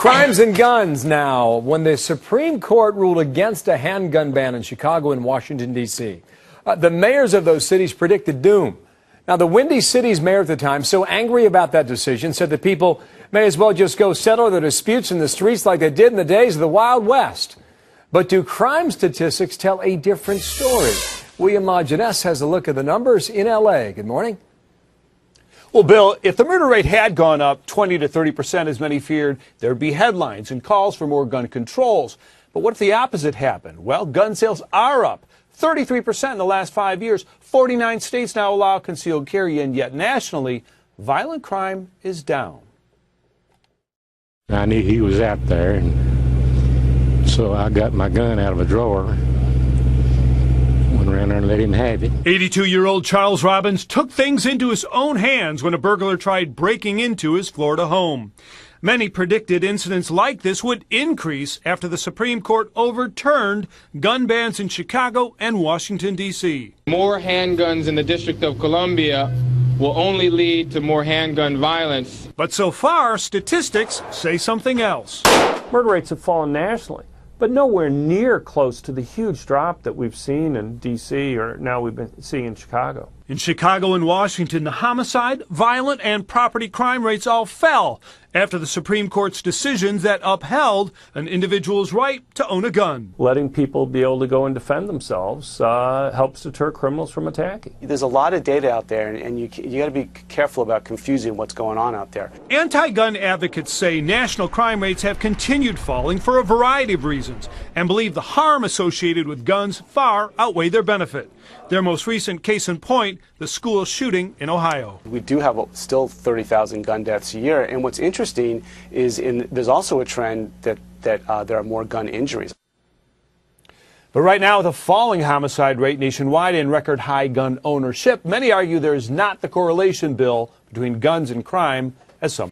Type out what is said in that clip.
Crimes and guns now. When the Supreme Court ruled against a handgun ban in Chicago and Washington, D.C., the mayors of those cities predicted doom. Now, the Windy City's mayor at the time, so angry about that decision, said that people may as well just go settle their disputes in the streets like they did in the days of the Wild West. But do crime statistics tell a different story? William Maginess has a look at the numbers in L.A. Good morning. Well, Bill, if the murder rate had gone up 20 to 30%, as many feared, there'd be headlines and calls for more gun controls. But what if the opposite happened? Well, gun sales are up 33% in the last 5 years. 49 states now allow concealed carry, and yet nationally, violent crime is down. I knew he was out there, and so I got my gun out of a drawer. Went around there and let him have it. 82-year-old Charles Robbins took things into his own hands when a burglar tried breaking into his Florida home. Many predicted incidents like this would increase after the Supreme Court overturned gun bans in Chicago and Washington, D.C. More handguns in the District of Columbia will only lead to more handgun violence. But so far, statistics say something else. Murder rates have fallen nationally, but nowhere near close to the huge drop that we've seen in D.C. or now we've been seeing in Chicago. In Chicago and Washington, the homicide, violent, and property crime rates all fell after the Supreme Court's decisions that upheld an individual's right to own a gun. Letting people be able to go and defend themselves helps deter criminals from attacking. There's a lot of data out there, and you got to be careful about confusing what's going on out there. Anti-gun advocates say national crime rates have continued falling for a variety of reasons and believe the harm associated with guns far outweigh their benefit. Their most recent case in point, the school shooting in Ohio. We do have still 30,000 gun deaths a year, and what's interesting is there's also a trend that there are more gun injuries. But right now, with a falling homicide rate nationwide and record high gun ownership, many argue there is not the correlation, Bill, between guns and crime as some